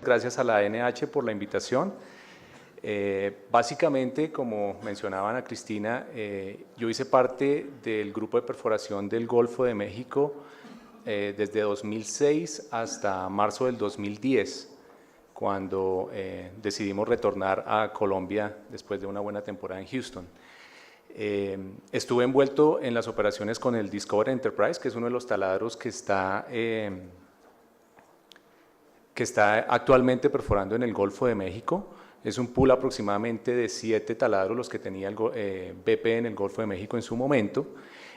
gracias a la ANH por la invitación. Básicamente, como mencionaba Ana Cristina, yo hice parte del grupo de perforación del Golfo de México desde 2006 hasta marzo del 2010, cuando decidimos retornar a Colombia después de una buena temporada en Houston. Estuve envuelto en las operaciones con el Discovery Enterprise, que es uno de los taladros que está actualmente perforando en el Golfo de México. Es un pool aproximadamente de 7 taladros los que tenía el BP en el Golfo de México en su momento.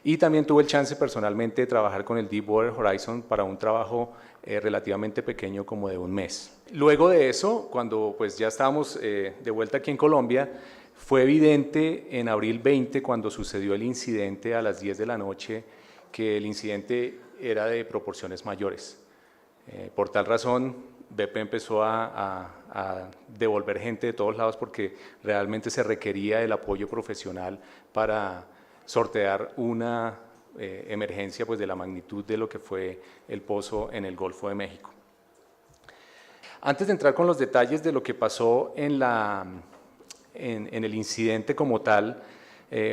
Y también tuve el chance personalmente de trabajar con el Deepwater Horizon para un trabajo relativamente pequeño como de un mes. Luego de eso, cuando pues ya estábamos de vuelta aquí en Colombia, fue evidente en abril 20, cuando sucedió el incidente a las 10 de la noche, que el incidente era de proporciones mayores. Por tal razón, BP empezó a devolver gente de todos lados porque realmente se requería el apoyo profesional para sortear una emergencia pues, de la magnitud de lo que fue el pozo en el Golfo de México. Antes de entrar con los detalles de lo que pasó en el incidente como tal,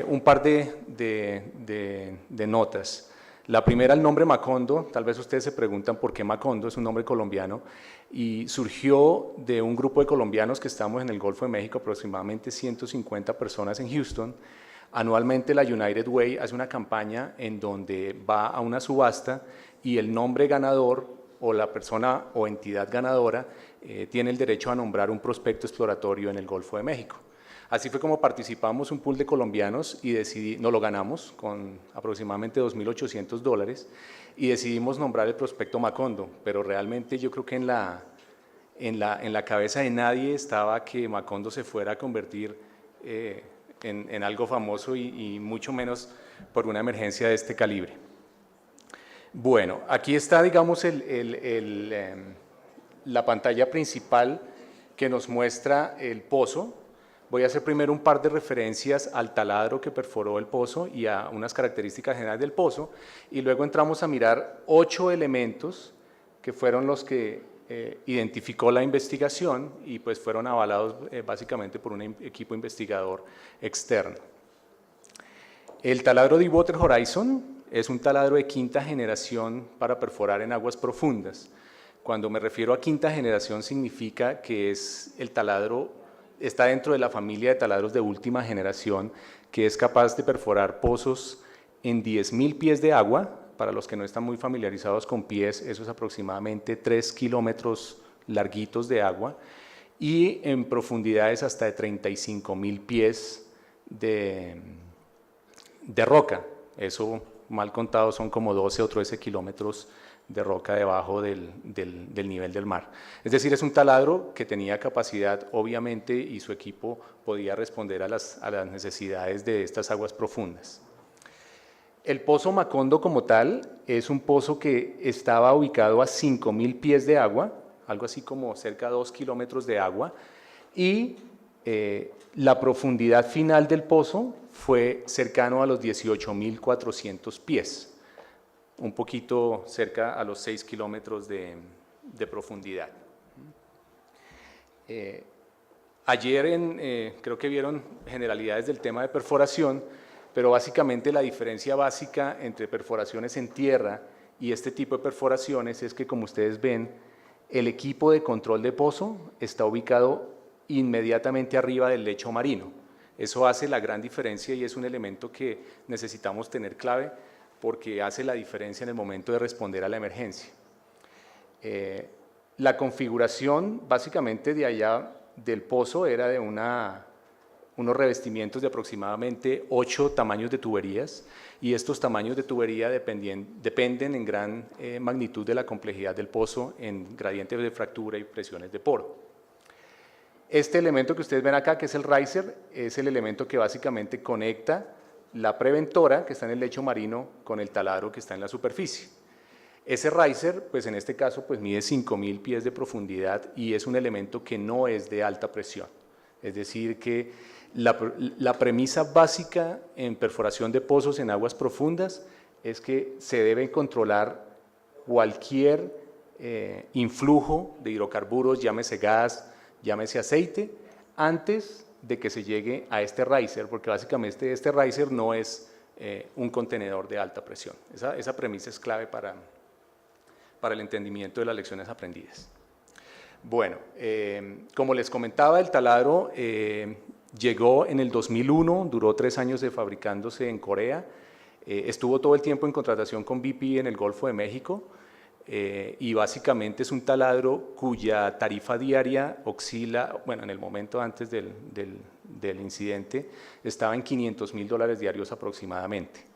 un par de notas. La primera, el nombre Macondo. Tal vez ustedes se preguntan por qué Macondo, es un nombre colombiano, y surgió de un grupo de colombianos que estamos en el Golfo de México, aproximadamente 150 personas en Houston. Anualmente la United Way hace una campaña en donde va a una subasta y el nombre ganador o la persona o entidad ganadora tiene el derecho a nombrar un prospecto exploratorio en el Golfo de México. Así fue como participamos un pool de colombianos y nos lo ganamos con aproximadamente $2.800 y decidimos nombrar el prospecto Macondo, pero realmente yo creo que en la cabeza de nadie estaba que Macondo se fuera a convertir en algo famoso y mucho menos por una emergencia de este calibre. Bueno, aquí está, digamos, la pantalla principal que nos muestra el pozo. Voy a hacer primero un par de referencias al taladro que perforó el pozo y a unas características generales del pozo, y luego entramos a mirar 8 elementos que fueron los que identificó la investigación y pues fueron avalados básicamente por un equipo investigador externo. El taladro Deepwater Horizon es un taladro de quinta generación para perforar en aguas profundas. Cuando me refiero a quinta generación significa que es el taladro, está dentro de la familia de taladros de última generación, que es capaz de perforar pozos en 10.000 pies de agua. Para los que no están muy familiarizados con pies, eso es aproximadamente 3 kilómetros larguitos de agua, y en profundidades hasta de 35.000 pies de roca. Eso, mal contado, son como 12 o 13 kilómetros de roca debajo del nivel del mar. Es decir, es un taladro que tenía capacidad, obviamente, y su equipo podía responder a las necesidades de estas aguas profundas. El pozo Macondo como tal es un pozo que estaba ubicado a 5.000 pies de agua, algo así como cerca de 2 kilómetros de agua, y la profundidad final del pozo fue cercano a los 18.400 pies, un poquito cerca a los 6 kilómetros de profundidad. Ayer creo que vieron generalidades del tema de perforación, pero básicamente la diferencia básica entre perforaciones en tierra y este tipo de perforaciones es que, como ustedes ven, el equipo de control de pozo está ubicado inmediatamente arriba del lecho marino. Eso hace la gran diferencia y es un elemento que necesitamos tener clave porque hace la diferencia en el momento de responder a la emergencia. La configuración básicamente de allá del pozo era de unos revestimientos de aproximadamente 8 tamaños de tuberías, y estos tamaños de tubería dependen en gran magnitud de la complejidad del pozo en gradientes de fractura y presiones de poro. Este elemento que ustedes ven acá, que es el riser, es el elemento que básicamente conecta la preventora que está en el lecho marino con el taladro que está en la superficie. Ese riser, pues en este caso, pues mide 5.000 pies de profundidad y es un elemento que no es de alta presión. Es decir, que la premisa básica en perforación de pozos en aguas profundas es que se debe controlar cualquier influjo de hidrocarburos, llámese gas, llámese aceite, antes de que se llegue a este riser, porque básicamente este riser no es un contenedor de alta presión. Esa premisa es clave para el entendimiento de las lecciones aprendidas. Bueno, como les comentaba, el taladro llegó en el 2001, duró 3 años fabricándose en Corea, estuvo todo el tiempo en contratación con BP en el Golfo de México, y básicamente es un taladro cuya tarifa diaria oscila, bueno, en el momento antes del incidente, estaba en $500.000 diarios aproximadamente.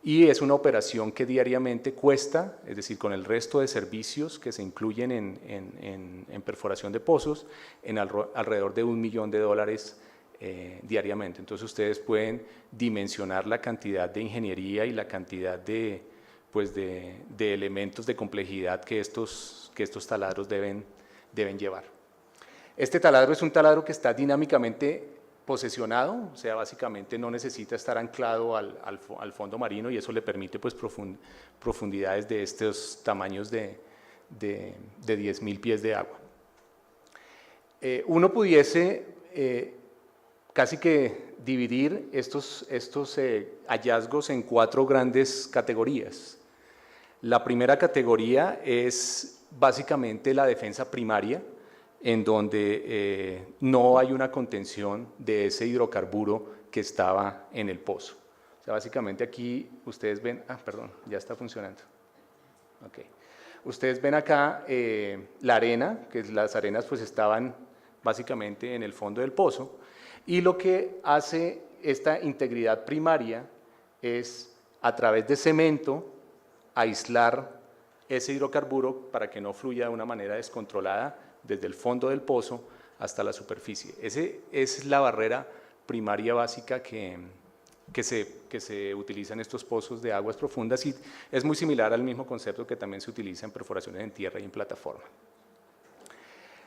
Y es una operación que diariamente cuesta, es decir, con el resto de servicios que se incluyen en perforación de pozos, en alrededor de $1 millón diariamente. Entonces ustedes pueden dimensionar la cantidad de ingeniería y la cantidad de elementos de complejidad que estos taladros deben llevar. Este taladro es un taladro que está dinámicamente posesionado, o sea, básicamente no necesita estar anclado al fondo marino, y eso le permite pues profundidades de estos tamaños de 10.000 pies de agua. Uno pudiese casi que dividir estos hallazgos en 4 grandes categorías. La primera categoría es básicamente la defensa primaria, en donde no hay una contención de ese hidrocarburo que estaba en el pozo. O sea, básicamente aquí ustedes ven, perdón, ya está funcionando. Okay. Ustedes ven acá la arena, que las arenas pues estaban básicamente en el fondo del pozo, y lo que hace esta integridad primaria es, a través de cemento, aislar ese hidrocarburo para que no fluya de una manera descontrolada desde el fondo del pozo hasta la superficie. Esa es la barrera primaria básica que se utiliza en estos pozos de aguas profundas, y es muy similar al mismo concepto que también se utiliza en perforaciones en tierra y en plataforma.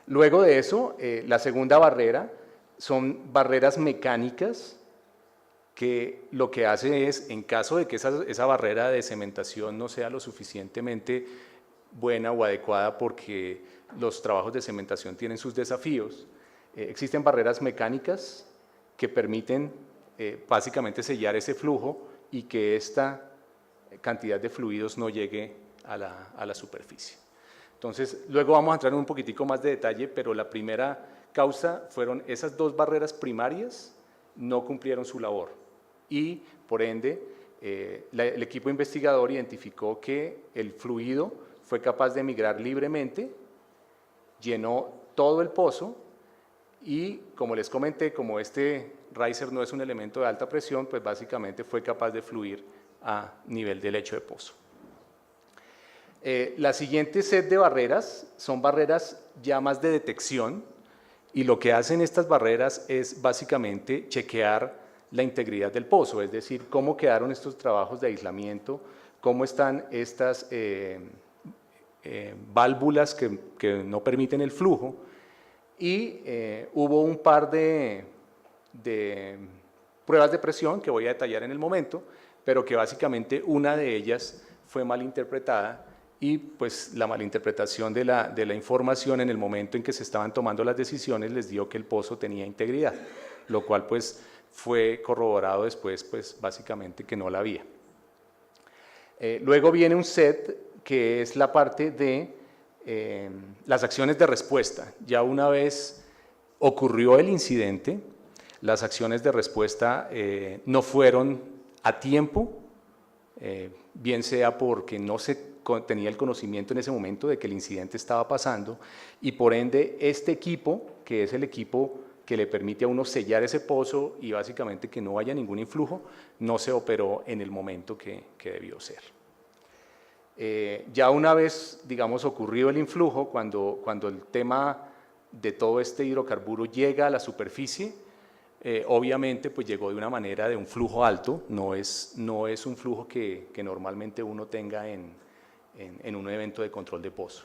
Luego de eso, la segunda barrera son barreras mecánicas, que lo que hace es, en caso de que esa barrera de cementación no sea lo suficientemente buena o adecuada, porque los trabajos de cementación tienen sus desafíos, existen barreras mecánicas que permiten básicamente sellar ese flujo y que esta cantidad de fluidos no llegue a la superficie. Entonces, luego vamos a entrar en un poquitico más de detalle, pero la primera causa fueron esas 2 barreras primarias no cumplieron su labor, y por ende el equipo investigador identificó que el fluido fue capaz de migrar libremente, llenó todo el pozo, y como les comenté, como este riser no es un elemento de alta presión, pues básicamente fue capaz de fluir a nivel del lecho de pozo. La siguiente set de barreras son barreras ya más de detección, y lo que hacen estas barreras es básicamente chequear la integridad del pozo, es decir, cómo quedaron estos trabajos de aislamiento, cómo están estas válvulas que no permiten el flujo, y hubo un par de pruebas de presión que voy a detallar en el momento, pero que básicamente una de ellas fue malinterpretada, y pues la malinterpretación de la información en el momento en que se estaban tomando las decisiones les dio que el pozo tenía integridad, lo cual pues fue corroborado después, pues básicamente que no la había. Luego viene un set que es la parte de las acciones de respuesta. Ya una vez ocurrió el incidente, las acciones de respuesta no fueron a tiempo, bien sea porque no se tenía el conocimiento en ese momento de que el incidente estaba pasando, y por ende este equipo, que es el equipo que le permite a uno sellar ese pozo y básicamente que no haya ningún influjo, no se operó en el momento que debió ser. Ya una vez, digamos, ocurrido el influjo, cuando el tema de todo este hidrocarburo llega a la superficie, obviamente pues llegó de una manera de un flujo alto, no es un flujo que normalmente uno tenga en un evento de control de pozo.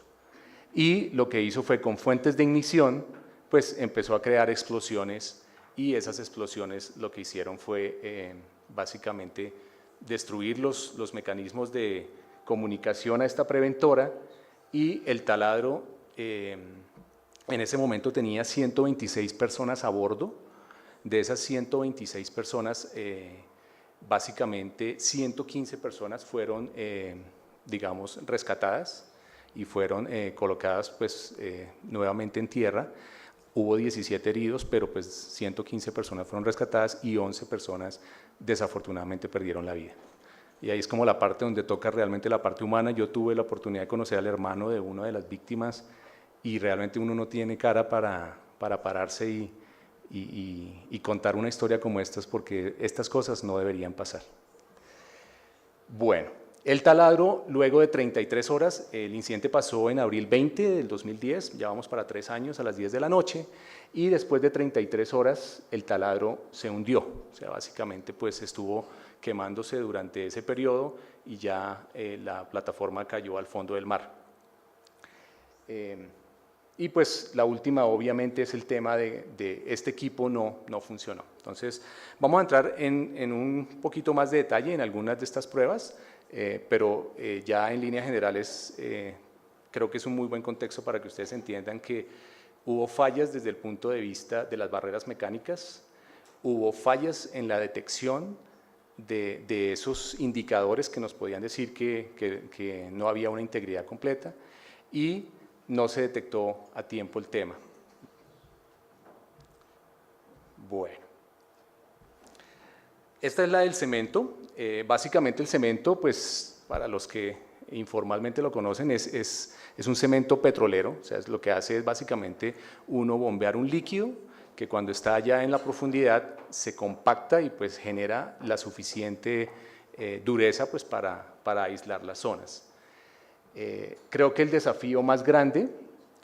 Y lo que hizo fue, con fuentes de ignición, pues empezó a crear explosiones, y esas explosiones lo que hicieron fue básicamente destruir los mecanismos de comunicación a esta preventora, y el taladro en ese momento tenía 126 personas a bordo. De esas 126 personas, básicamente 115 personas fueron, digamos, rescatadas y fueron colocadas pues, nuevamente en tierra. Hubo 17 heridos, pero pues 115 personas fueron rescatadas y 11 personas desafortunadamente perdieron la vida. Y ahí es como la parte donde toca realmente la parte humana. Yo tuve la oportunidad de conocer al hermano de una de las víctimas y realmente uno no tiene cara para pararse y contar una historia como estas, porque estas cosas no deberían pasar. Bueno, el taladro, luego de 33 horas, el incidente pasó en abril 20 del 2010, ya vamos para 3 años a las 10 de la noche, y después de 33 horas el taladro se hundió, o sea, básicamente pues estuvo quemándose durante ese periodo y ya la plataforma cayó al fondo del mar. Y pues la última obviamente es el tema de este equipo no funcionó. Entonces vamos a entrar en un poquito más de detalle en algunas de estas pruebas, pero ya en líneas generales creo que es un muy buen contexto para que ustedes entiendan que hubo fallas desde el punto de vista de las barreras mecánicas, hubo fallas en la detección de esos indicadores que nos podían decir que no había una integridad completa y no se detectó a tiempo el tema. Bueno, esta es la del cemento. Básicamente el cemento, pues para los que informalmente lo conocen, es un cemento petrolero, o sea, lo que hace es básicamente uno bombear un líquido que cuando está allá en la profundidad se compacta y pues genera la suficiente dureza pues para aislar las zonas. Creo que el desafío más grande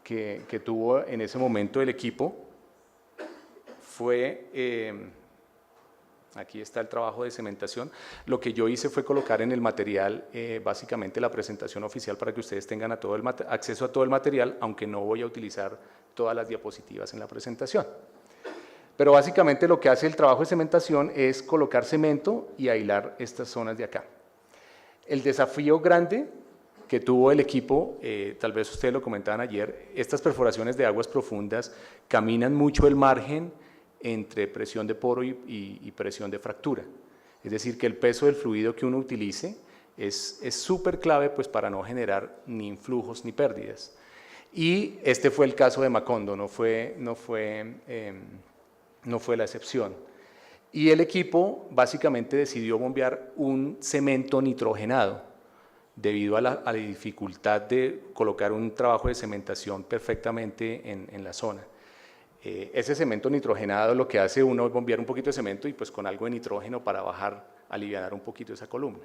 que tuvo en ese momento el equipo fue, aquí está el trabajo de cementación, lo que yo hice fue colocar en el material básicamente la presentación oficial para que ustedes tengan acceso a todo el material, aunque no voy a utilizar todas las diapositivas en la presentación. Pero básicamente lo que hace el trabajo de cementación es colocar cemento y aislar estas zonas de acá. El desafío grande que tuvo el equipo, tal vez ustedes lo comentaban ayer, estas perforaciones de aguas profundas caminan mucho el margen entre presión de poro y presión de fractura. Es decir, que el peso del fluido que uno utilice es súper clave pues, para no generar ni influjos ni pérdidas. Y este fue el caso de Macondo, no fue la excepción. Y el equipo básicamente decidió bombear un cemento nitrogenado debido a la dificultad de colocar un trabajo de cementación perfectamente en la zona. Ese cemento nitrogenado lo que hace uno es bombear un poquito de cemento y pues con algo de nitrógeno para aliviar un poquito esa columna.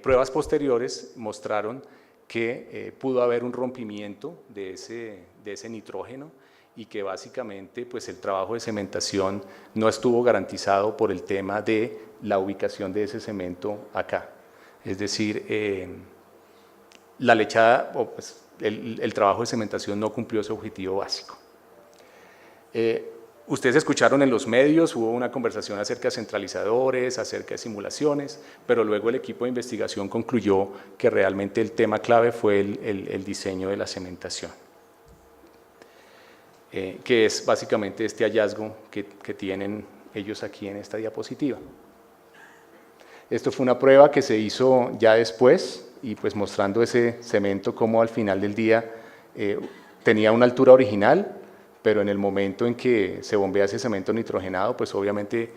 Pruebas posteriores mostraron que pudo haber un rompimiento de ese nitrógeno y que básicamente pues, el trabajo de cementación no estuvo garantizado por el tema de la ubicación de ese cemento acá. Es decir, la lechada, pues, el trabajo de cementación no cumplió ese objetivo básico. Ustedes escucharon en los medios, hubo una conversación acerca de centralizadores, acerca de simulaciones, pero luego el equipo de investigación concluyó que realmente el tema clave fue el diseño de la cementación, que es básicamente este hallazgo que tienen ellos aquí en esta diapositiva. Esto fue una prueba que se hizo ya después y pues mostrando ese cemento como al final del día tenía una altura original, pero en el momento en que se bombea ese cemento nitrogenado, pues obviamente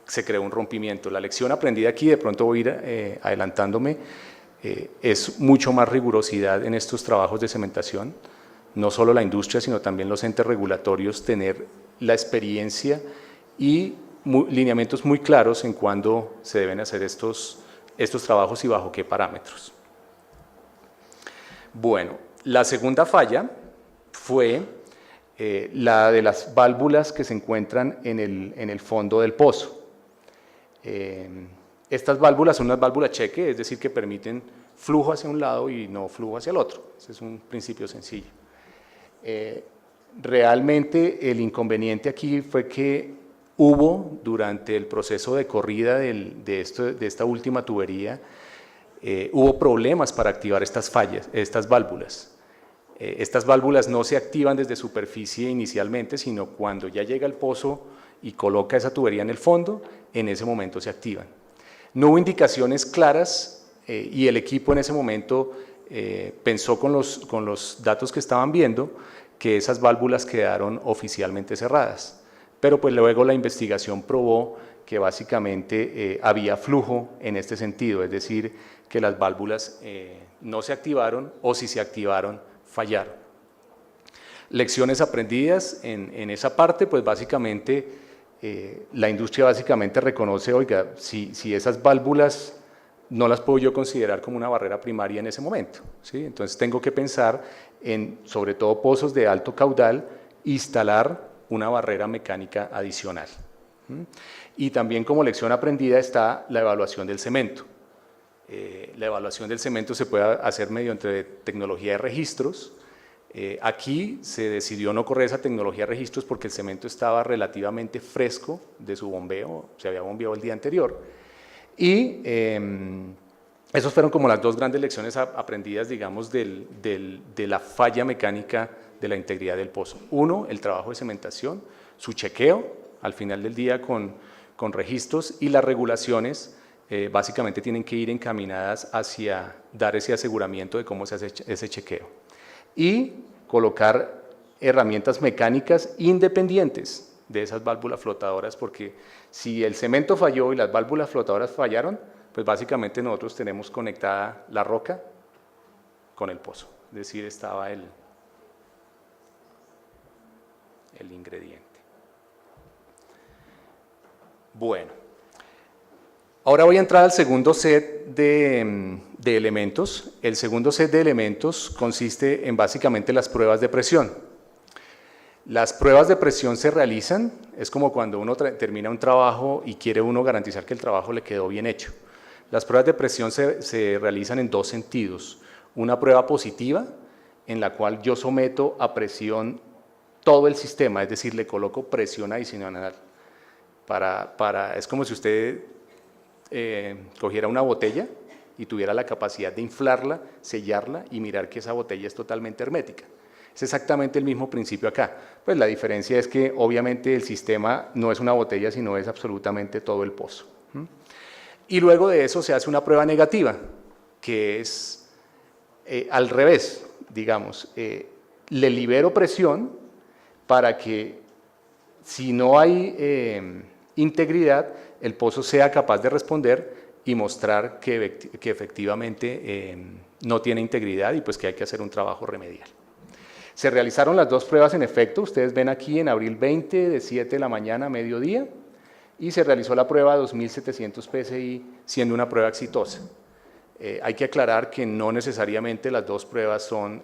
se creó un rompimiento. La lección aprendida aquí, de pronto voy a ir adelantándome, es mucho más rigurosidad en estos trabajos de cementación, no solo la industria, sino también los entes regulatorios, tener la experiencia y lineamientos muy claros en cuándo se deben hacer estos trabajos y bajo qué parámetros. Bueno, la segunda falla fue la de las válvulas que se encuentran en el fondo del pozo. Estas válvulas son unas válvulas cheque, es decir, que permiten flujo hacia un lado y no flujo hacia el otro. Ese es un principio sencillo. Realmente el inconveniente aquí fue que hubo durante el proceso de corrida de esta última tubería, hubo problemas para activar estas válvulas. Estas válvulas no se activan desde superficie inicialmente, sino cuando ya llega el pozo y coloca esa tubería en el fondo, en ese momento se activan. No hubo indicaciones claras y el equipo en ese momento pensó con los datos que estaban viendo que esas válvulas quedaron oficialmente cerradas. Pero pues luego la investigación probó que básicamente había flujo en este sentido, es decir, que las válvulas no se activaron o si se activaron, fallaron. Lecciones aprendidas en esa parte, pues básicamente la industria básicamente reconoce, oiga, si esas válvulas no las puedo yo considerar como una barrera primaria en ese momento, ¿sí? Entonces tengo que pensar en, sobre todo pozos de alto caudal, instalar una barrera mecánica adicional. Y también como lección aprendida está la evaluación del cemento. La evaluación del cemento se puede hacer mediante tecnología de registros. Aquí se decidió no correr esa tecnología de registros porque el cemento estaba relativamente fresco de su bombeo, se había bombeado el día anterior. Y esas fueron como las dos grandes lecciones aprendidas, digamos, de la falla mecánica de la integridad del pozo. Uno, el trabajo de cementación, su chequeo al final del día con registros, y las regulaciones básicamente tienen que ir encaminadas hacia dar ese aseguramiento de cómo se hace ese chequeo. Y colocar herramientas mecánicas independientes de esas válvulas flotadoras, porque si el cemento falló y las válvulas flotadoras fallaron, pues básicamente nosotros tenemos conectada la roca con el pozo, es decir, estaba el ingrediente. Bueno, ahora voy a entrar al segundo set de elementos. El segundo set de elementos consiste en básicamente las pruebas de presión. Las pruebas de presión se realizan, es como cuando uno termina un trabajo y quiere uno garantizar que el trabajo le quedó bien hecho. Las pruebas de presión se realizan en dos sentidos. Una prueba positiva, en la cual yo someto a presión todo el sistema, es decir, le coloco presión adicional. Es como si usted cogiera una botella y tuviera la capacidad de inflarla, sellarla y mirar que esa botella es totalmente hermética. Es exactamente el mismo principio acá. Pues la diferencia es que obviamente el sistema no es una botella, sino es absolutamente todo el pozo. Y luego de eso se hace una prueba negativa, que es al revés, digamos, le libero presión para que si no hay integridad, el pozo sea capaz de responder y mostrar que efectivamente no tiene integridad y pues que hay que hacer un trabajo remedial. Se realizaron las dos pruebas en efecto, ustedes ven aquí en abril 20 de 7 de la mañana a mediodía, y se realizó la prueba 2700 PSI siendo una prueba exitosa. Hay que aclarar que no necesariamente las dos pruebas son,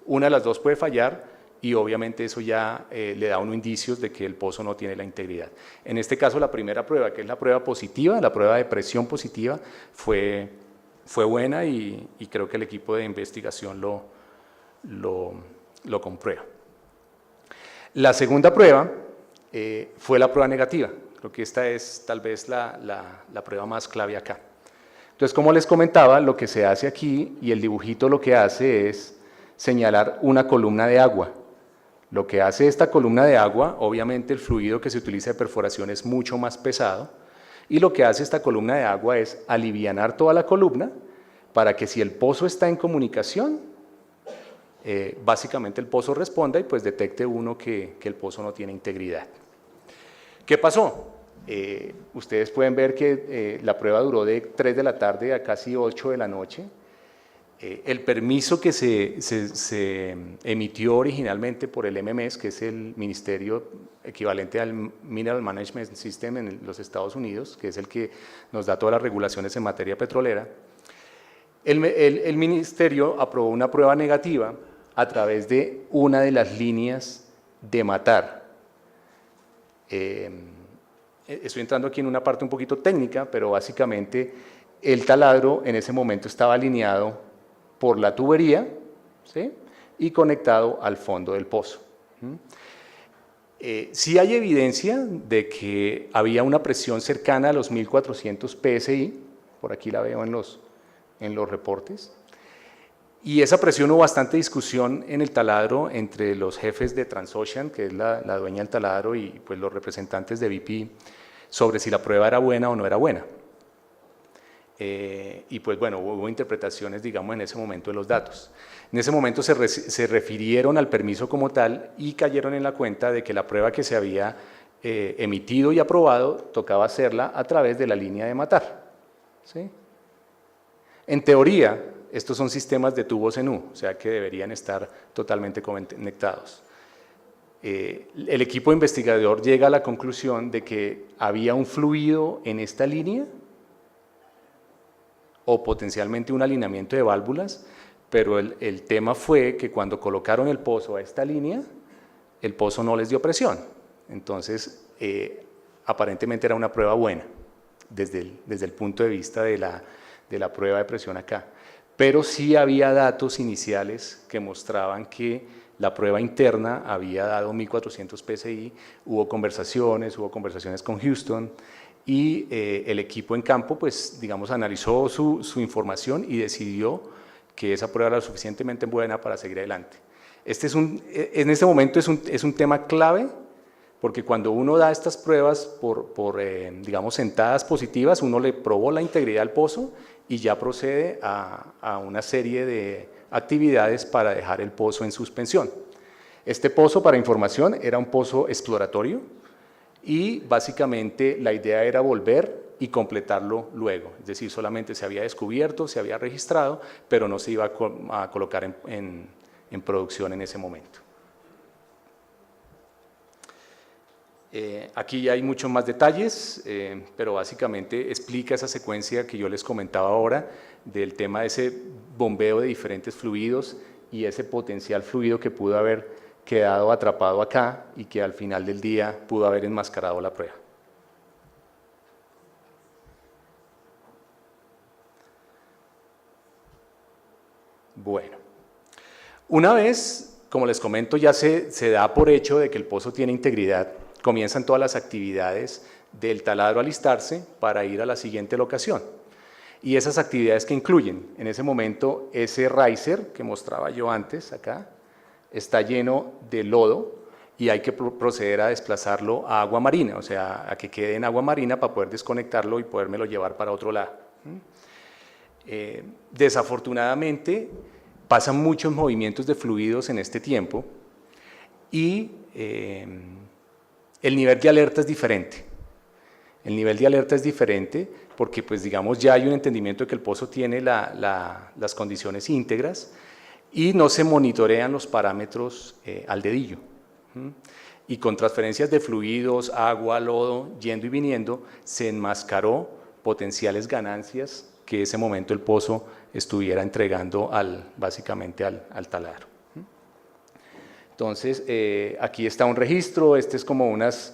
una de las dos puede fallar y obviamente eso ya le da a uno indicios de que el pozo no tiene la integridad. En este caso la primera prueba, que es la prueba positiva, la prueba de presión positiva, fue buena y creo que el equipo de investigación lo comprueba. La segunda prueba fue la prueba negativa. Creo que esta es tal vez la prueba más clave acá. Entonces, como les comentaba, lo que se hace aquí, y el dibujito lo que hace es señalar una columna de agua. Lo que hace esta columna de agua, obviamente el fluido que se utiliza de perforación es mucho más pesado, y lo que hace esta columna de agua es alivianar toda la columna para que si el pozo está en comunicación, básicamente el pozo responda y pues detecte uno que el pozo no tiene integridad. ¿Qué pasó? Ustedes pueden ver que la prueba duró de 3 de la tarde a casi 8 de la noche. El permiso que se emitió originalmente por el MMS, que es el ministerio equivalente al Mineral Management System en los Estados Unidos, que es el que nos da todas las regulaciones en materia petrolera, el ministerio aprobó una prueba negativa a través de una de las líneas de matar. Estoy entrando aquí en una parte un poquito técnica, pero básicamente el taladro en ese momento estaba alineado por la tubería, ¿sí?, y conectado al fondo del pozo. Sí hay evidencia de que había una presión cercana a los 1400 PSI, por aquí la veo en los reportes, Y esa presión, hubo bastante discusión en el taladro entre los jefes de Transocean, que es la dueña del taladro, y pues los representantes de BP, sobre si la prueba era buena o no era buena. Y pues bueno, hubo interpretaciones, digamos, en ese momento de los datos. En ese momento se refirieron al permiso como tal y cayeron en la cuenta de que la prueba que se había emitido y aprobado tocaba hacerla a través de la línea de matar, ¿sí? En teoría, estos son sistemas de tubos en U, o sea que deberían estar totalmente conectados. El equipo investigador llega a la conclusión de que había un fluido en esta línea o potencialmente un alineamiento de válvulas, pero el tema fue que cuando colocaron el pozo a esta línea, el pozo no les dio presión. Entonces, aparentemente era una prueba buena, desde el punto de vista de la prueba de presión acá. Pero sí había datos iniciales que mostraban que la prueba interna había dado 1400 PSI, hubo conversaciones con Houston, y el equipo en campo, pues, digamos, analizó su información y decidió que esa prueba era lo suficientemente buena para seguir adelante. En este momento es un tema clave, porque cuando uno da estas pruebas digamos, sentadas positivas, uno le probó la integridad del pozo y ya procede a una serie de actividades para dejar el pozo en suspensión. Este pozo, para información, era un pozo exploratorio, y básicamente la idea era volver y completarlo luego, es decir, solamente se había descubierto, se había registrado, pero no se iba a colocar en producción en ese momento. Aquí hay muchos más detalles, pero básicamente explica esa secuencia que yo les comentaba ahora, del tema de ese bombeo de diferentes fluidos y ese potencial fluido que pudo haber quedado atrapado acá y que al final del día pudo haber enmascarado la prueba. Bueno, una vez, como les comento, ya se da por hecho de que el pozo tiene integridad, comienzan todas las actividades del taladro a alistarse para ir a la siguiente locación. Y esas actividades que incluyen, en ese momento, ese riser que mostraba yo antes acá, está lleno de lodo y hay que proceder a desplazarlo a agua marina, o sea, a que quede en agua marina para poder desconectarlo y podérmelo llevar para otro lado. Desafortunadamente, pasan muchos movimientos de fluidos en este tiempo y el nivel de alerta es diferente. El nivel de alerta es diferente porque, pues, digamos, ya hay un entendimiento de que el pozo tiene las condiciones íntegras y no se monitorean los parámetros al dedillo. Y con transferencias de fluidos, agua, lodo, yendo y viniendo, se enmascaró potenciales ganancias que ese momento el pozo estuviera entregando básicamente al taladro. Entonces, aquí está un registro, este es como unas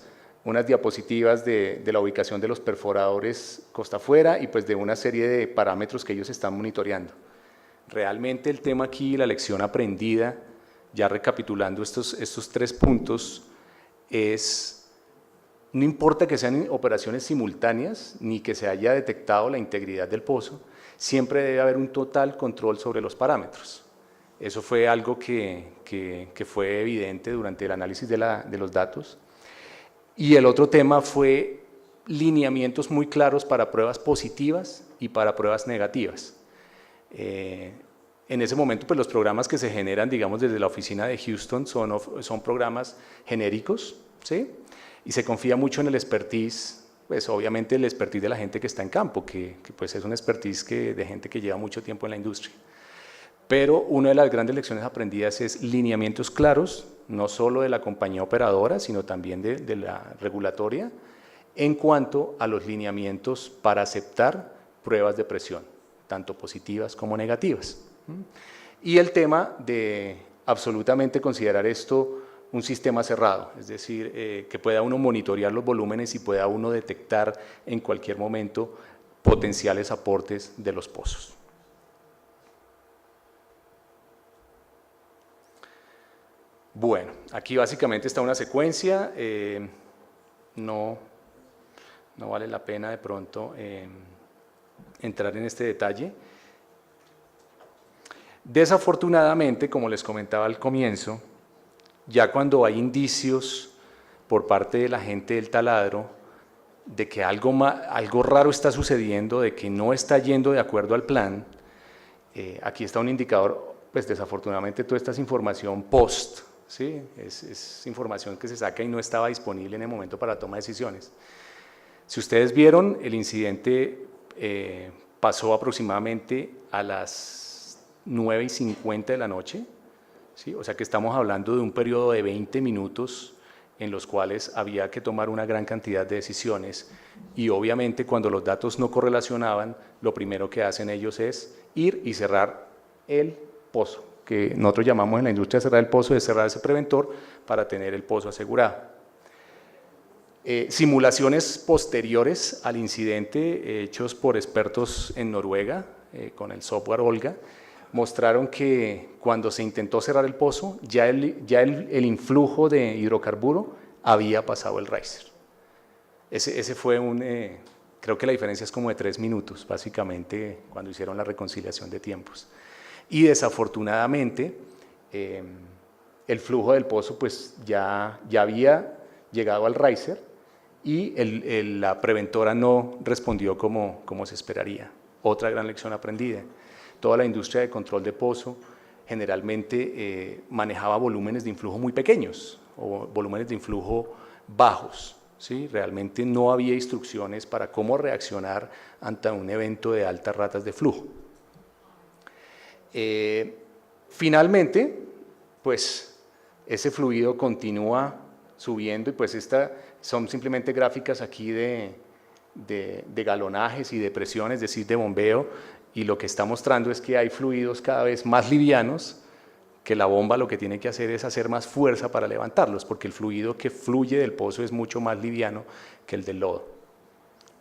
diapositivas de la ubicación de los perforadores costa afuera y pues de una serie de parámetros que ellos están monitoreando. Realmente el tema aquí, la lección aprendida, ya recapitulando estos 3 puntos, es: no importa que sean operaciones simultáneas ni que se haya detectado la integridad del pozo, siempre debe haber un total control sobre los parámetros. Eso fue algo que fue evidente durante el análisis de los datos. Y el otro tema fue lineamientos muy claros para pruebas positivas y para pruebas negativas. En ese momento, pues, los programas que se generan, digamos, desde la oficina de Houston son programas genéricos, ¿sí? Y se confía mucho en el expertise, pues obviamente el expertise de la gente que está en campo, que pues es un expertise de gente que lleva mucho tiempo en la industria. Pero una de las grandes lecciones aprendidas es lineamientos claros, no solo de la compañía operadora, sino también de la regulatoria, en cuanto a los lineamientos para aceptar pruebas de presión, tanto positivas como negativas. Y el tema de absolutamente considerar esto un sistema cerrado, es decir, que pueda uno monitorear los volúmenes y pueda uno detectar en cualquier momento potenciales aportes de los pozos. Bueno, aquí básicamente está una secuencia, no vale la pena de pronto entrar en este detalle. Desafortunadamente, como les comentaba al comienzo, ya cuando hay indicios por parte de la gente del taladro de que algo raro está sucediendo, de que no está yendo de acuerdo al plan, aquí está un indicador, pues desafortunadamente toda esta es información post, ¿sí? Es información que se saca y no estaba disponible en el momento para la toma de decisiones. Si ustedes vieron, el incidente pasó aproximadamente a las 9:50 de la noche, ¿sí? O sea que estamos hablando de un periodo de 20 minutos en los cuales había que tomar una gran cantidad de decisiones y obviamente cuando los datos no correlacionaban, lo primero que hacen ellos es ir y cerrar el pozo, que nosotros llamamos en la industria cerrar el pozo, es cerrar ese preventor para tener el pozo asegurado. Simulaciones posteriores al incidente hechos por expertos en Noruega con el software Olga mostraron que cuando se intentó cerrar el pozo ya el influjo de hidrocarburo había pasado el riser. Ese fue creo que la diferencia es como de 3 minutos básicamente cuando hicieron la reconciliación de tiempos. Y desafortunadamente el flujo del pozo pues ya había llegado al riser y la preventora no respondió como se esperaría. Otra gran lección aprendida. Toda la industria de control de pozo generalmente manejaba volúmenes de influjo muy pequeños o volúmenes de influjo bajos, ¿sí? Realmente no había instrucciones para cómo reaccionar ante un evento de altas ratas de flujo. Finalmente, pues ese fluido continúa subiendo y pues estas son simplemente gráficas aquí de galonajes y de presión, es decir, de bombeo, y lo que está mostrando es que hay fluidos cada vez más livianos, que la bomba lo que tiene que hacer es hacer más fuerza para levantarlos, porque el fluido que fluye del pozo es mucho más liviano que el del lodo.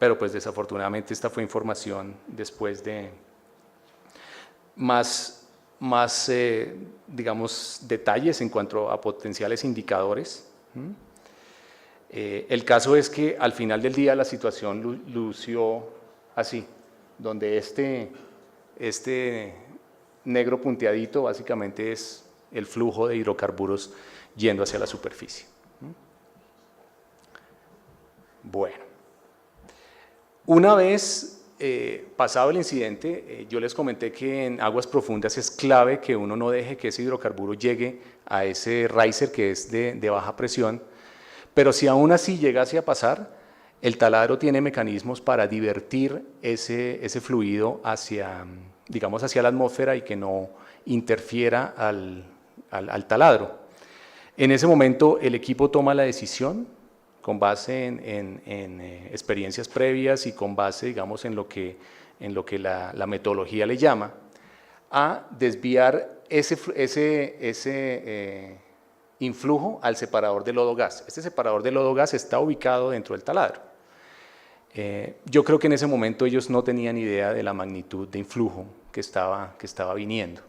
Pero pues desafortunadamente esta fue información después de más digamos, detalles en cuanto a potenciales indicadores. El caso es que al final del día la situación lució así, donde este negro punteadito básicamente es el flujo de hidrocarburos yendo hacia la superficie. Bueno, una vez pasado el incidente, yo les comenté que en aguas profundas es clave que uno no deje que ese hidrocarburo llegue a ese riser que es de baja presión, pero si aún así llegase a pasar, el taladro tiene mecanismos para divertir ese fluido hacia, digamos, hacia la atmósfera y que no interfiera al taladro. En ese momento el equipo toma la decisión con base en experiencias previas y con base, digamos, en lo que la metodología le llama, a desviar ese influjo al separador de lodo-gas. Este separador de lodo-gas está ubicado dentro del taladro. Yo creo que en ese momento ellos no tenían idea de la magnitud de influjo que estaba viniendo.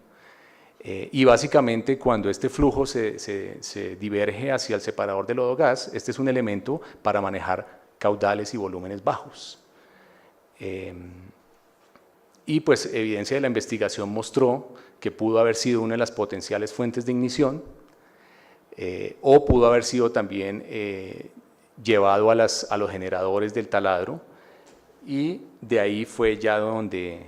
Y básicamente cuando este flujo se diverge hacia el separador de lodo-gas, este es un elemento para manejar caudales y volúmenes bajos. Y pues evidencia de la investigación mostró que pudo haber sido una de las potenciales fuentes de ignición o pudo haber sido también llevado a los generadores del taladro y de ahí fue ya donde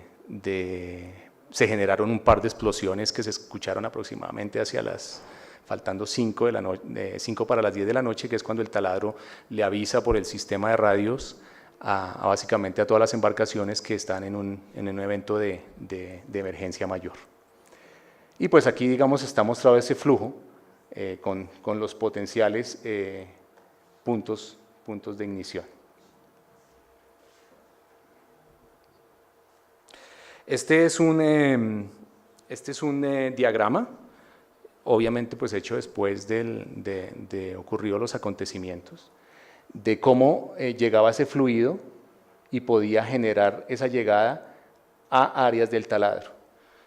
se generaron un par de explosiones que se escucharon aproximadamente faltando 5 para las 10 de la noche, que es cuando el taladro le avisa por el sistema de radios básicamente a todas las embarcaciones que están en un evento de emergencia mayor. Y pues aquí, digamos, está mostrado ese flujo con los potenciales puntos de ignición. Este es un diagrama, obviamente pues hecho después de ocurridos los acontecimientos, de cómo llegaba ese fluido y podía generar esa llegada a áreas del taladro.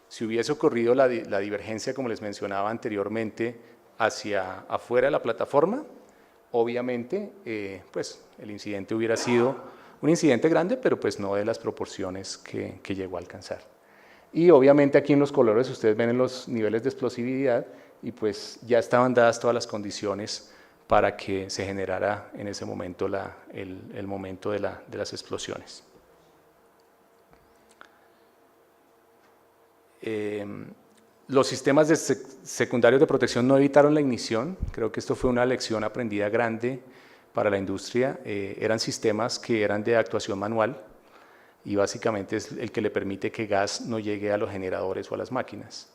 Si hubiese ocurrido la divergencia, como les mencionaba anteriormente, hacia afuera de la plataforma, obviamente pues el incidente hubiera sido un incidente grande, pero pues no de las proporciones que llegó a alcanzar. Y obviamente aquí en los colores ustedes ven los niveles de explosividad y pues ya estaban dadas todas las condiciones para que se generara en ese momento el momento de las explosiones. Los sistemas secundarios de protección no evitaron la ignición. Creo que esto fue una lección aprendida grande para la industria. Eran sistemas que eran de actuación manual y básicamente es el que le permite que gas no llegue a los generadores o a las máquinas.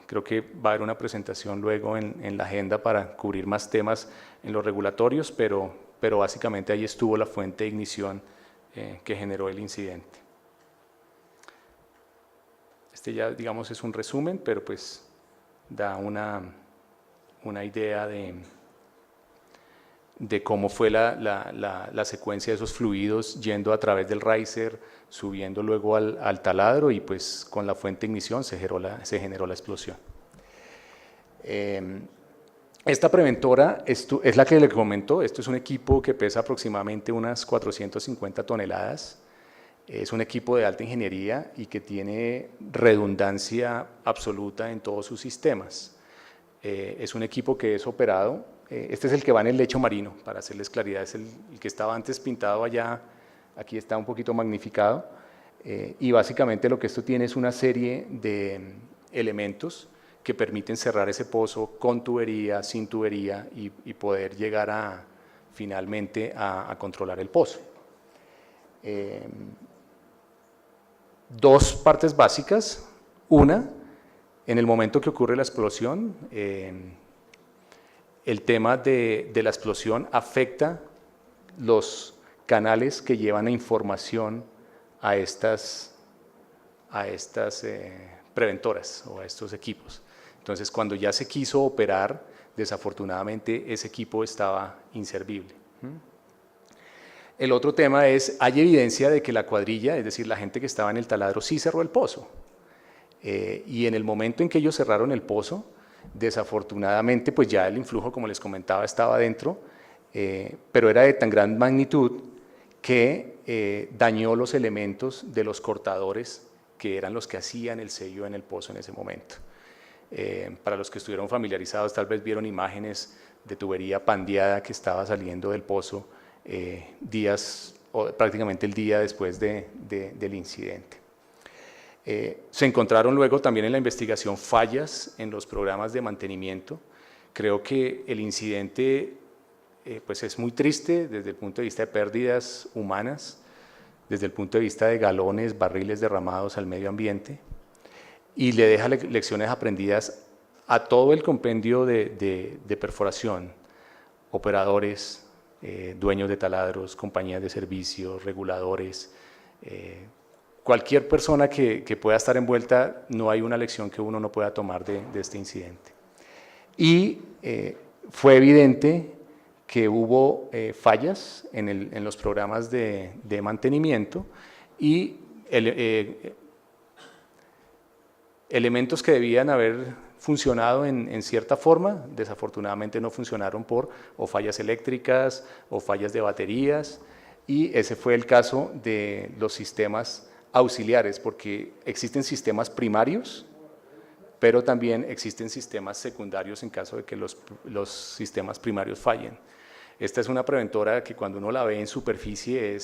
Creo que va a haber una presentación luego en la agenda para cubrir más temas en los regulatorios, pero básicamente ahí estuvo la fuente de ignición que generó el incidente. Este ya, digamos, es un resumen, pero pues da una idea de cómo fue la secuencia de esos fluidos yendo a través del riser, subiendo luego al taladro y pues con la fuente de ignición se generó la explosión. Esta preventora es la que le comentó. Esto es un equipo que pesa aproximadamente unas 450 toneladas. Es un equipo de alta ingeniería y que tiene redundancia absoluta en todos sus sistemas. Es un equipo que es operado. Este es el que va en el lecho marino, para hacerles claridad, es el que estaba antes pintado allá, aquí está un poquito magnificado, y básicamente lo que esto tiene es una serie de elementos que permiten cerrar ese pozo con tubería, sin tubería, y poder llegar finalmente a controlar el pozo. Dos partes básicas. Una, en el momento que ocurre la explosión, el tema de la explosión afecta los canales que llevan a información a estas preventoras o a estos equipos. Entonces, cuando ya se quiso operar, desafortunadamente ese equipo estaba inservible. El otro tema es, hay evidencia de que la cuadrilla, es decir, la gente que estaba en el taladro, sí cerró el pozo. Y en el momento en que ellos cerraron el pozo, desafortunadamente, pues ya el influjo, como les comentaba, estaba dentro, pero era de tan gran magnitud que dañó los elementos de los cortadores que eran los que hacían el sello en el pozo en ese momento. Para los que estuvieron familiarizados, tal vez vieron imágenes de tubería pandeada que estaba saliendo del pozo prácticamente el día después del incidente. Se encontraron luego también en la investigación fallas en los programas de mantenimiento. Creo que el incidente pues es muy triste desde el punto de vista de pérdidas humanas, desde el punto de vista de galones, barriles derramados al medio ambiente, y le deja lecciones aprendidas a todo el compendio de perforación, operadores, dueños de taladros, compañías de servicios, reguladores, cualquier persona que pueda estar envuelta. No hay una lección que uno no pueda tomar de este incidente. Y fue evidente que hubo fallas en los programas de mantenimiento y elementos que debían haber funcionado en cierta forma, desafortunadamente no funcionaron por o fallas eléctricas o fallas de baterías, y ese fue el caso de los sistemas auxiliares, porque existen sistemas primarios, pero también existen sistemas secundarios en caso de que los sistemas primarios fallen. Esta es una preventora que cuando uno la ve en superficie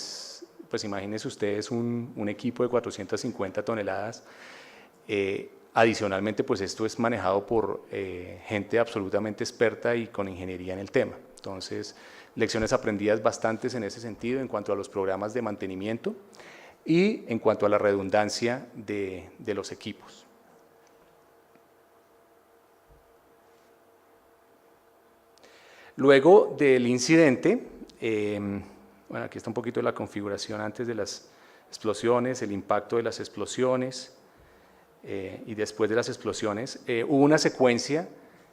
pues imagínense ustedes un equipo de 450 toneladas. Adicionalmente, pues esto es manejado por gente absolutamente experta y con ingeniería en el tema. Entonces, lecciones aprendidas bastantes en ese sentido en cuanto a los programas de mantenimiento y en cuanto a la redundancia de los equipos. Luego del incidente, bueno, aquí está un poquito de la configuración antes de las explosiones, el impacto de las explosiones y después de las explosiones. Hubo una secuencia,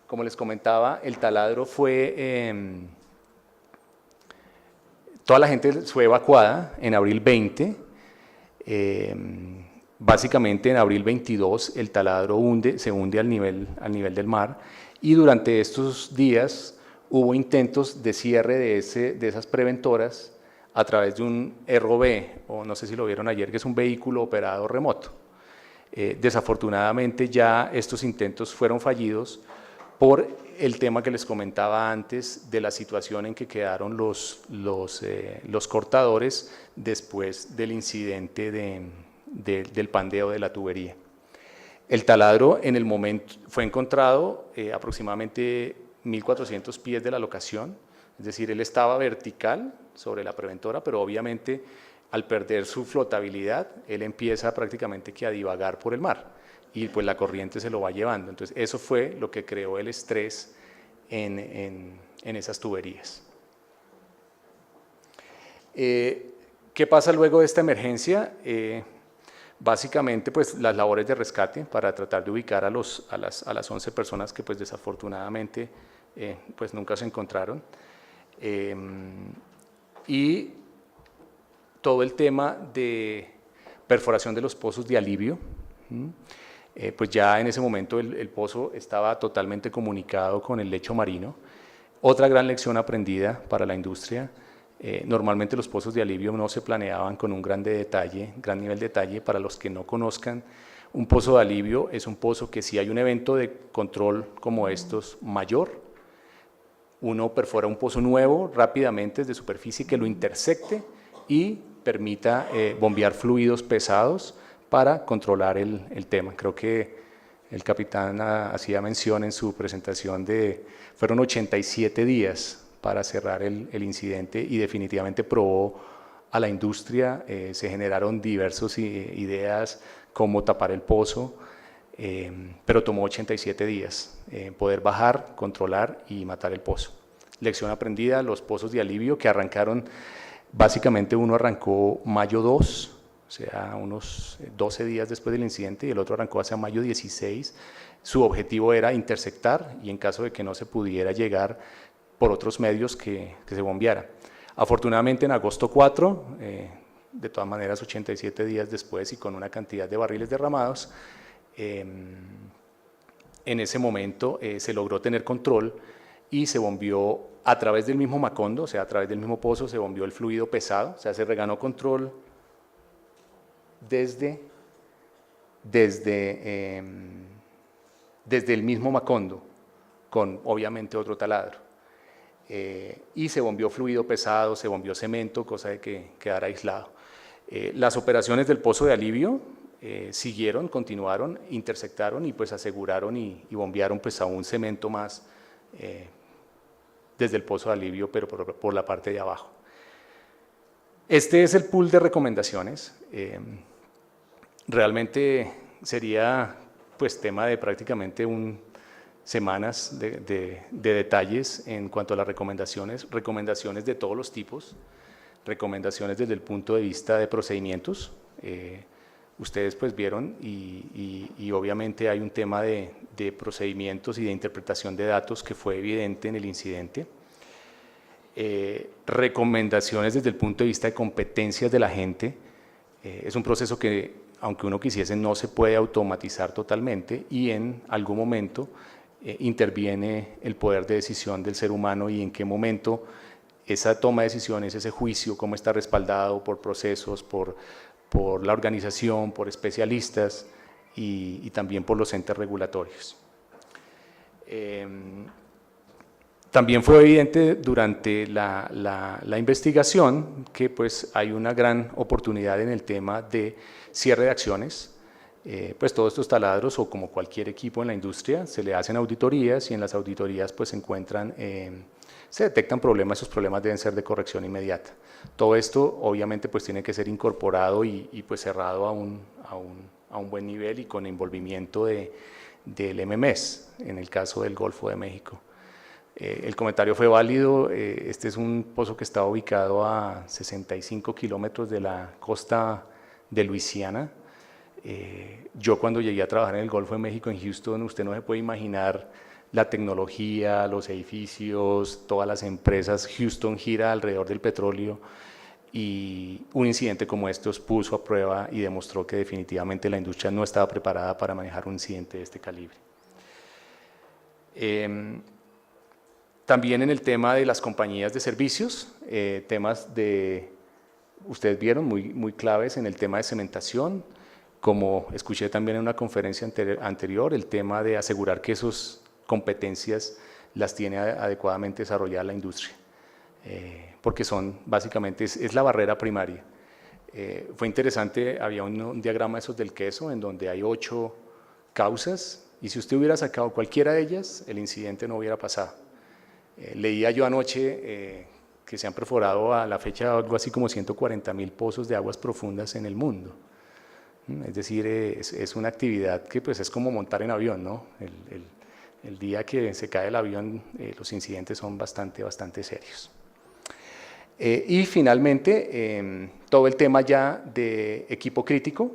como les comentaba, el taladro fue, toda la gente fue evacuada en abril 20, básicamente en abril 22 el taladro se hunde al nivel del mar, y durante estos días hubo intentos de cierre de esas preventoras a través de un ROV, o no sé si lo vieron ayer, que es un vehículo operado remoto. Desafortunadamente ya estos intentos fueron fallidos por el tema que les comentaba antes de la situación en que quedaron los cortadores después del incidente del pandeo de la tubería. El taladro en el momento fue encontrado aproximadamente 1.400 pies de la locación, es decir, él estaba vertical sobre la preventora, pero obviamente al perder su flotabilidad, él empieza prácticamente que a divagar por el mar y pues la corriente se lo va llevando. Entonces eso fue lo que creó el estrés en esas tuberías. ¿Qué pasa luego de esta emergencia? Básicamente pues las labores de rescate para tratar de ubicar a las 11 personas que pues desafortunadamente pues nunca se encontraron. Y todo el tema de perforación de los pozos de alivio, pues ya en ese momento el pozo estaba totalmente comunicado con el lecho marino. Otra gran lección aprendida para la industria, normalmente los pozos de alivio no se planeaban con un gran nivel de detalle. Para los que no conozcan, un pozo de alivio es un pozo que si hay un evento de control como estos mayor, uno perfora un pozo nuevo rápidamente desde superficie que lo intersecte y permita bombear fluidos pesados para controlar el tema. Creo que el capitán hacía mención en su presentación fueron 87 días para cerrar el incidente y definitivamente probó a la industria, se generaron diversas ideas cómo tapar el pozo, pero tomó 87 días poder bajar, controlar y matar el pozo. Lección aprendida, los pozos de alivio que arrancaron, básicamente uno arrancó mayo 2, o sea, unos 12 días después del incidente, y el otro arrancó hacia mayo 16. Su objetivo era intersectar y en caso de que no se pudiera llegar por otros medios que se bombeara. Afortunadamente en agosto 4, de todas maneras 87 días después y con una cantidad de barriles derramados, en ese momento se logró tener control y se bombeó a través del mismo Macondo, o sea, a través del mismo pozo se bombeó el fluido pesado, o sea, se reganó control desde el mismo Macondo, con obviamente otro taladro. Y se bombeó fluido pesado, se bombeó cemento, cosa de que quedara aislado. Las operaciones del pozo de alivio siguieron, continuaron, intersectaron y pues aseguraron y bombearon pues aún cemento más desde el pozo de alivio, pero por la parte de abajo. Este es el pool de recomendaciones. Realmente sería pues tema de prácticamente semanas de detalles en cuanto a las recomendaciones de todos los tipos, recomendaciones desde el punto de vista de procedimientos. Ustedes pues vieron y obviamente hay un tema de procedimientos y de interpretación de datos que fue evidente en el incidente. Recomendaciones desde el punto de vista de competencias de la gente. Es un proceso que, aunque uno quisiese, no se puede automatizar totalmente y en algún momento interviene el poder de decisión del ser humano y en qué momento esa toma de decisiones, ese juicio, cómo está respaldado por procesos, por la organización, por especialistas y también por los entes regulatorios. También fue evidente durante la investigación que pues hay una gran oportunidad en el tema de cierre de acciones. Pues todos estos taladros o como cualquier equipo en la industria se le hacen auditorías y en las auditorías pues se detectan problemas, esos problemas deben ser de corrección inmediata. Todo esto obviamente pues tiene que ser incorporado y pues cerrado a un buen nivel y con envolvimiento del MMS, en el caso del Golfo de México. El comentario fue válido, este es un pozo que está ubicado a 65 kilómetros de la costa de Luisiana. Yo cuando llegué a trabajar en el Golfo de México, en Houston, usted no se puede imaginar la tecnología, los edificios, todas las empresas. Houston gira alrededor del petróleo y un incidente como estos puso a prueba y demostró que definitivamente la industria no estaba preparada para manejar un incidente de este calibre. También en el tema de las compañías de servicios, temas ustedes vieron muy claves en el tema de cementación. como escuché también en una conferencia anterior, el tema de asegurar que esas competencias las tiene adecuadamente desarrollada la industria, porque son básicamente, es la barrera primaria. Fue interesante, había un diagrama de esos del queso en donde hay 8 causas y si usted hubiera sacado cualquiera de ellas, el incidente no hubiera pasado. Leía yo anoche que se han perforado a la fecha algo así como 140.000 pozos de aguas profundas en el mundo. Es decir, es una actividad que pues es como montar en avión, ¿no? El día que se cae el avión, los incidentes son bastante serios. Y finalmente, todo el tema ya de equipo crítico,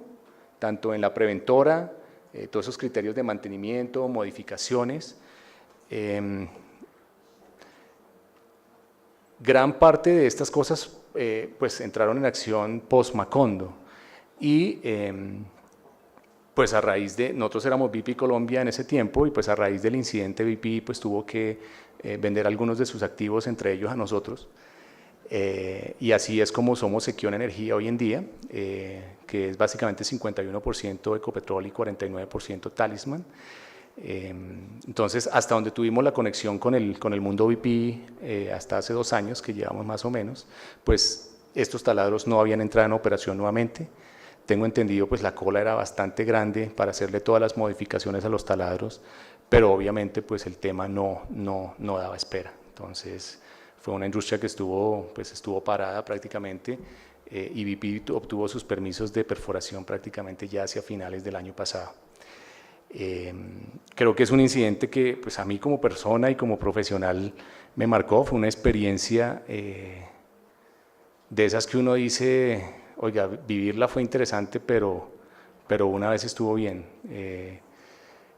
tanto en la preventora, todos esos criterios de mantenimiento, modificaciones. Gran parte de estas cosas pues entraron en acción post-Macondo y pues a raíz de, nosotros éramos BP Colombia en ese tiempo y pues a raíz del incidente BP pues tuvo que vender algunos de sus activos, entre ellos a nosotros. Y así es como somos Equion Energía hoy en día, que es básicamente 51% Ecopetrol y 49% Talisman. Entonces, hasta donde tuvimos la conexión con el mundo BP hasta hace 2 años, que llevamos más o menos, pues estos taladros no habían entrado en operación nuevamente. Tengo entendido, pues la cola era bastante grande para hacerle todas las modificaciones a los taladros, pero obviamente pues el tema no daba espera. Entonces, fue una industria que estuvo parada prácticamente y BP obtuvo sus permisos de perforación prácticamente ya hacia finales del año pasado. Creo que es un incidente que pues a mí como persona y como profesional me marcó, fue una experiencia de esas que uno dice, oiga, vivirla fue interesante, pero una vez estuvo bien.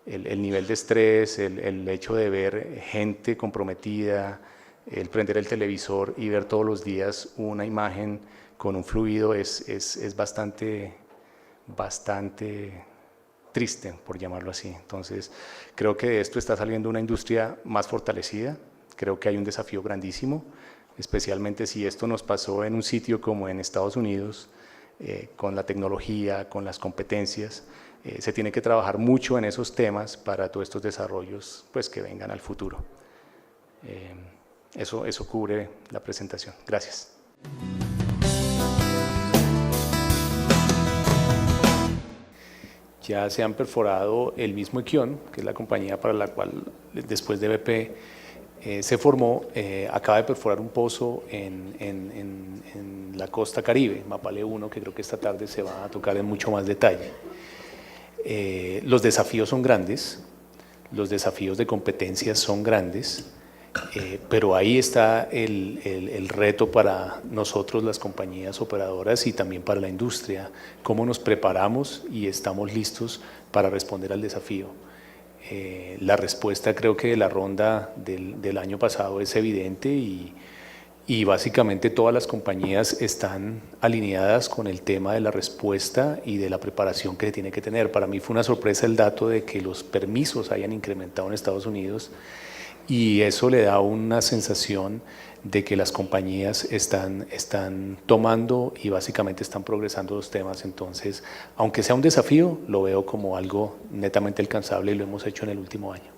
El nivel de estrés, el hecho de ver gente comprometida, el prender el televisor y ver todos los días una imagen con un fluido es bastante triste, por llamarlo así. Entonces, creo que de esto está saliendo una industria más fortalecida, creo que hay un desafío grandísimo, especialmente si esto nos pasó en un sitio como en Estados Unidos, con la tecnología, con las competencias, se tiene que trabajar mucho en esos temas para todos estos desarrollos pues, que vengan al futuro. Eso cubre la presentación. Gracias. Ya se han perforado el mismo Equion, que es la compañía para la cual después de BP se formó, acaba de perforar un pozo en la costa Caribe, Mapale 1, que creo que esta tarde se va a tocar en mucho más detalle. Los desafíos son grandes, los desafíos de competencias son grandes, pero ahí está el reto para nosotros, las compañías operadoras y también para la industria, cómo nos preparamos y estamos listos para responder al desafío. La respuesta creo que de la ronda del año pasado es evidente y básicamente todas las compañías están alineadas con el tema de la respuesta y de la preparación que se tiene que tener. Para mí fue una sorpresa el dato de que los permisos hayan incrementado en Estados Unidos y eso le da una sensación de que las compañías están tomando y básicamente están progresando los temas. Entonces, aunque sea un desafío, lo veo como algo netamente alcanzable y lo hemos hecho en el último año.